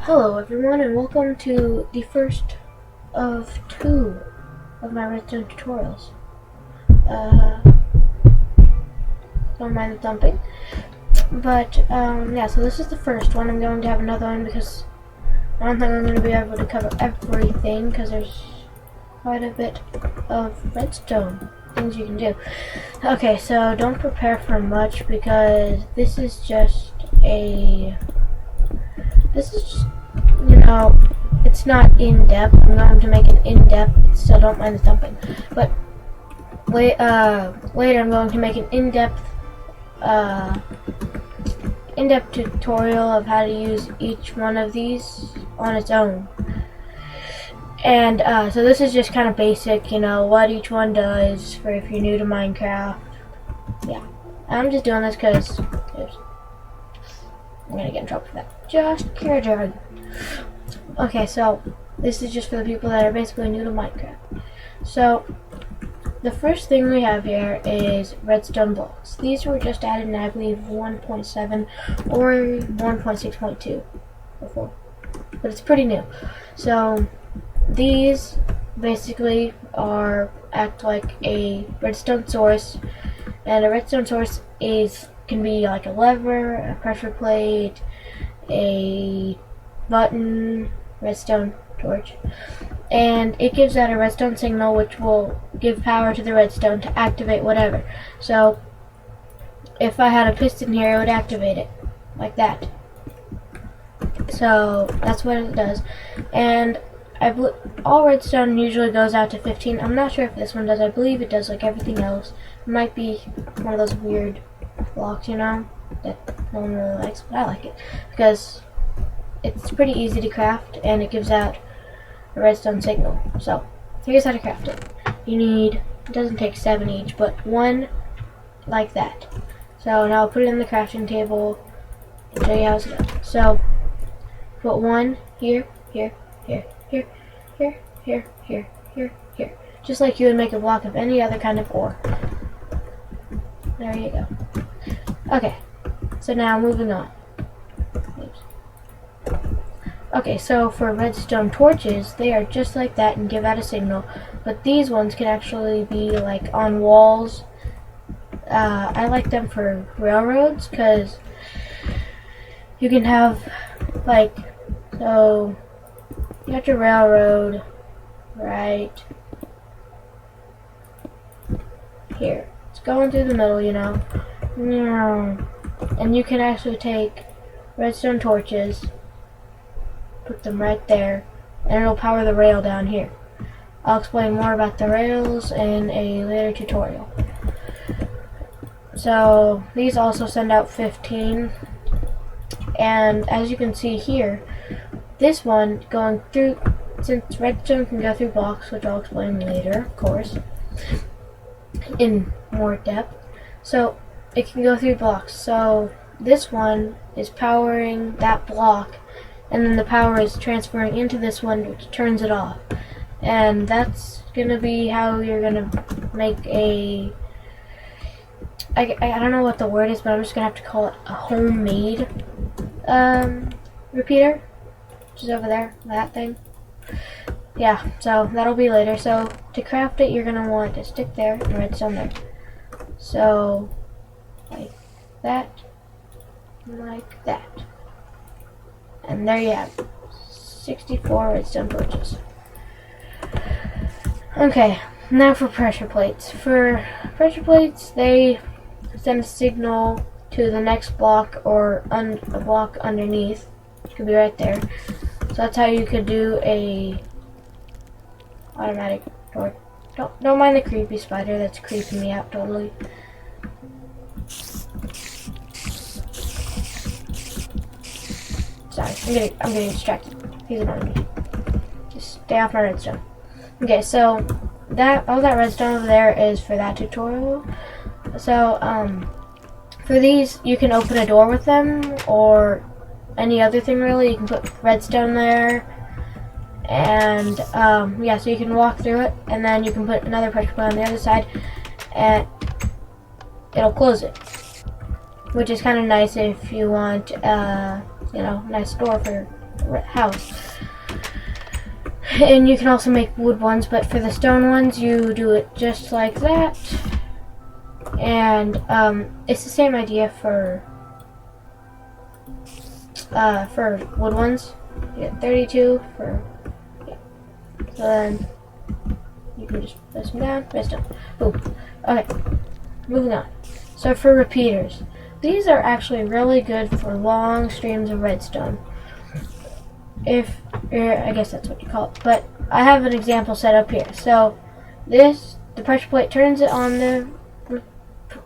Hello everyone and welcome to the first of two of my Redstone tutorials. Uh, don't mind the thumping. But yeah, so this is the first one. I'm going to have another one because I don't think I'm going to be able to cover everything because there's quite a bit of redstone things you can do. Okay, so don't prepare for much because this is just, it's not in-depth. I'm going to make it in-depth, so don't mind the thumping. But later I'm going to make an in-depth tutorial of how to use each one of these on its own. And so this is just kind of basic, what each one does for if you're new to Minecraft. Yeah, I'm just doing this because I'm gonna get in trouble for that. Just kidding. Okay, so this is just for the people that are basically new to Minecraft. So the first thing we have here is redstone blocks. These were just added in, I believe, 1.7 or 1.6.2 before, but it's pretty new. So these basically act like a redstone source, and a redstone source can be like a lever, a pressure plate, a button, redstone torch, and it gives out a redstone signal which will give power to the redstone to activate whatever. So if I had a piston here, it would activate it like that. So that's what it does. And all redstone usually goes out to 15. I'm not sure if this one does. I believe it does, like everything else. It might be one of those weird blocks, that no one really likes, but I like it because it's pretty easy to craft and it gives out a redstone signal. So here's how to craft it. It doesn't take 7 each, but one like that. So now I'll put it in the crafting table and show you how it's done. So put one here, here, here, here, here, here, here, here, here. Just like you would make a block of any other kind of ore. There you go. Okay, so now moving on. Oops. Okay, so for redstone torches, they are just like that and give out a signal, but these ones can actually be like on walls. I like them for railroads because you can have so you got your railroad right here. It's going through the middle, and you can actually take redstone torches, put them right there, and it'll power the rail down here. I'll explain more about the rails in a later tutorial. So these also send out 15, and as you can see here, this one going through, since redstone can go through blocks, which I'll explain later, of course, in more depth. So it can go through blocks. So this one is powering that block, and then the power is transferring into this one, which turns it off. And that's gonna be how you're gonna make I don't know what the word is, but I'm just gonna have to call it a homemade repeater, which is over there, that thing. Yeah, so that'll be later. So to craft it, you're gonna want a stick there and redstone there. So like that, like that. And there you have 64 redstone torches. Okay, now for pressure plates. For pressure plates, they send a signal to the next block or a block underneath. It could be right there. So that's how you could do a automatic torch. Don't mind the creepy spider. That's creeping me out totally. Sorry, I'm getting distracted. He's annoying me. Just stay off my redstone. Okay, so all that redstone over there is for that tutorial. So for these, you can open a door with them or any other thing really. You can put redstone there, and yeah, so you can walk through it, and then you can put another pressure plate on the other side, and it'll close it, which is kind of nice if you want nice door for house. And you can also make wood ones, but for the stone ones, you do it just like that. And it's the same idea for wood ones. You get 32 for, yeah. So then you can just press them down, press down. Boom. Okay, moving on. So for repeaters, these are actually really good for long streams of redstone. I guess that's what you call it. But I have an example set up here. So the pressure plate turns it on the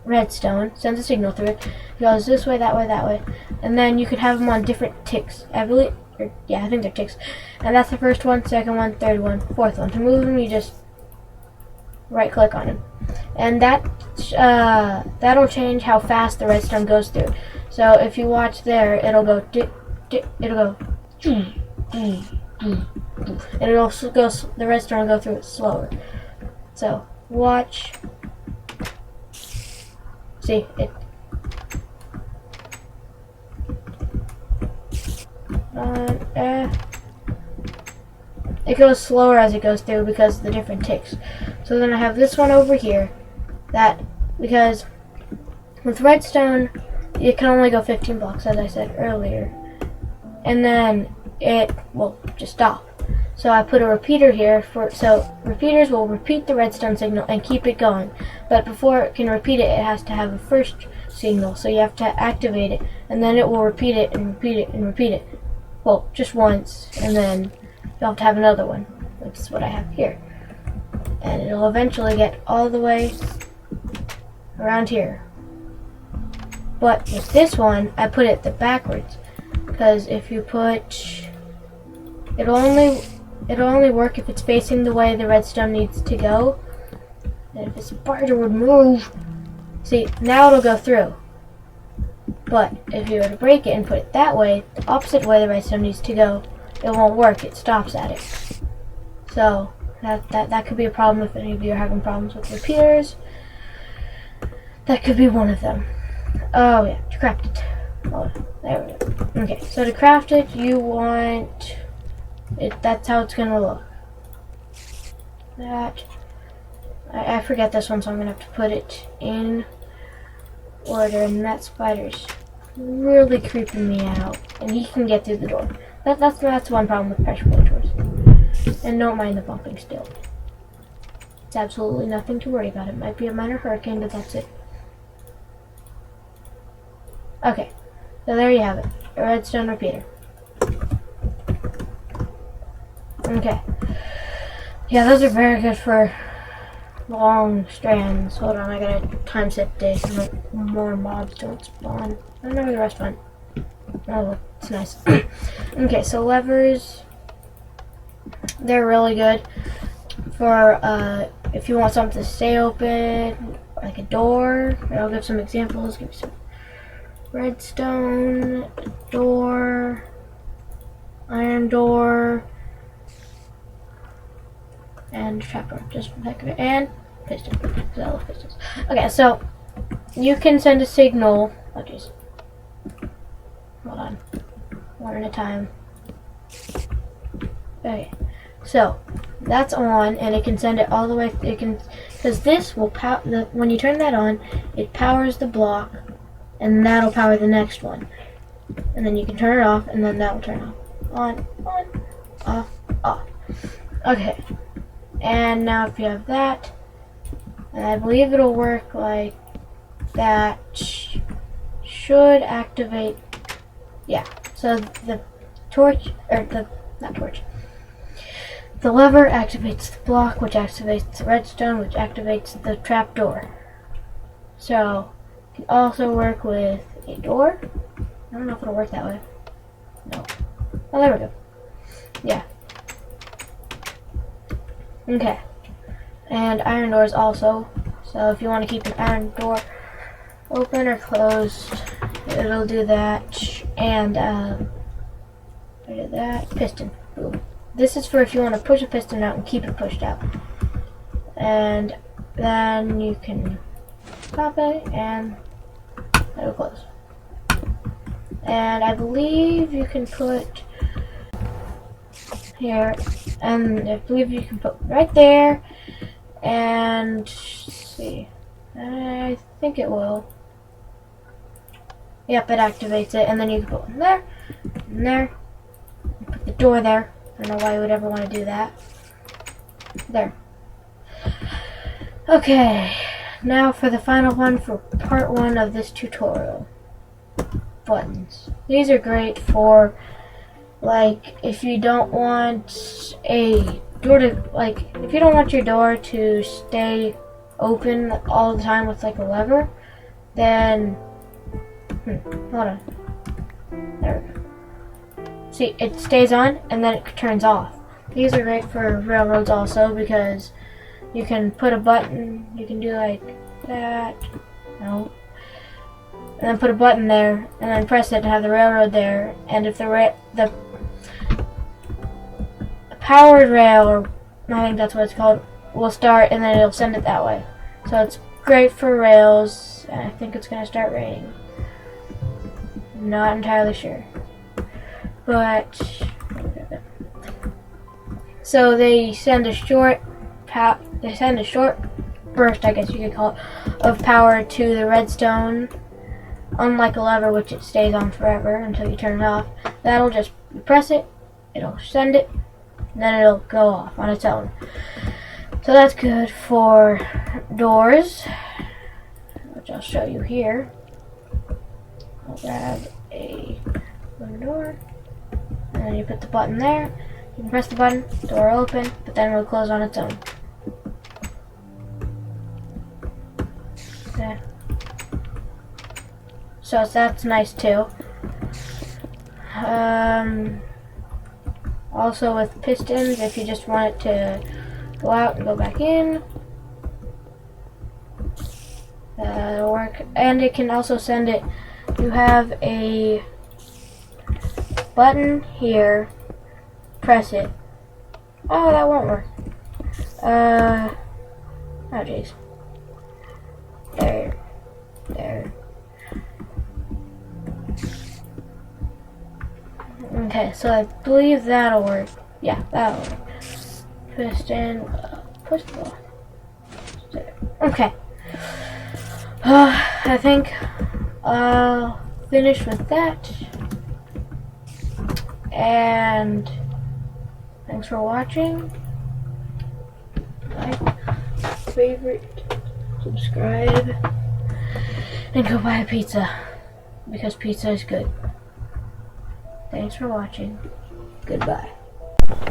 redstone, sends a signal through it, goes this way, that way, that way, and then you could have them on different ticks. I think they're ticks. And that's the first one, second one, third one, fourth one. To move them, you just right click on them, and that'll change how fast the redstone goes through. So if you watch there, it'll go it'll go and it'll also go, the redstone will go through it slower. So watch. See it. It goes slower as it goes through because of the different ticks. So then I have this one over here, because with redstone it can only go 15 blocks, as I said earlier, and then it will just stop. So I put a repeater here so repeaters will repeat the redstone signal and keep it going. But before it can repeat it, it has to have a first signal. So you have to activate it, and then it will repeat it and repeat it and repeat it. Well, just once, and then you'll have to have another one, which is what I have here. And it'll eventually get all the way around here. But with this one, I put it backwards, because if you put, it'll only work if it's facing the way the redstone needs to go. And if it's farther would move, see, now it'll go through. But if you were to break it and put it that way, the opposite way the redstone needs to go, it won't work. It stops at it. So that could be a problem if any of you are having problems with repeaters. That could be one of them. Oh yeah, to craft it. Oh, there we go. Okay, so to craft it, you want it. That's how it's gonna look. I forget this one, so I'm gonna have to put it in order. And that spider's really creeping me out, and he can get through the door. That's one problem with pressure plate doors. And don't mind the bumping still. It's absolutely nothing to worry about. It might be a minor hurricane, but that's it. Okay, so there you have it, a redstone repeater. Okay, yeah, those are very good for long strands. Hold on, I gotta time set this so more mobs don't spawn. I don't know where the rest went. Oh, look, it's nice. Okay, so levers, they're really good for if you want something to stay open, like a door. I'll give some examples. Give me some redstone, door, iron door, and trapdoor, just for the heck of it, and piston, because I love pistons. Okay, so you can send a signal. Oh jeez. Hold on. One at a time. Okay, so that's on, and it can send it all the way. It can, because this will when you turn that on, it powers the block, and that'll power the next one. And then you can turn it off, and then that will turn off. On, off, off. Okay. And now if you have that, and I believe it'll work like that, should activate, yeah. So the torch, or not torch, the lever activates the block, which activates the redstone, which activates the trapdoor. So it can also work with a door. I don't know if it'll work that way. No. Oh, there we go. Yeah. Okay. And iron doors also. So if you want to keep an iron door open or closed, it'll do that. And I did that. Piston. Boom. This is for if you want to push a piston out and keep it pushed out. And then you can pop it and it'll close. And I believe you can put here, and I believe you can put right there, and let's see, I think it will. Yep, it activates it, and then you can put one there, and there, put the door there. I don't know why you would ever want to do that. There. Okay, now for the final one for part 1 of this tutorial. Buttons. These are great for, like, if you don't want a door to, like, if you don't want your door to stay open all the time with, like, a lever, then, hold on. There we go. See, it stays on, and then it turns off. These are great for railroads also, because you can put a button, you can do like that, no, and then put a button there, and then press it to have the railroad there, and if the powered rail, or I think that's what it's called, will start, and then it'll send it that way. So it's great for rails, and I think it's going to start raining. Not entirely sure. But, so they send a short burst, I guess you could call it, of power to the redstone. Unlike a lever, which it stays on forever until you turn it off. That'll just, you press it, it'll send it, and then it'll go off on its own. So that's good for doors, which I'll show you here. I'll grab one door, and then you put the button there. You can press the button, door will open, but then it will close on its own. There. So that's nice too. Also with pistons, if you just want it to go out and go back in, that'll work. And it can also send it, you have a button here, press it. Oh, that won't work. Oh jeez. There. Okay, so I believe that'll work. Yeah, that'll work. Piston, push the ball. Okay. I think I'll finish with that. And thanks for watching. Like, favorite, subscribe, and go buy a pizza, because pizza is good. Thanks for watching. Goodbye.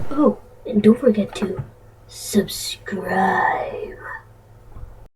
Oh, and don't forget to subscribe.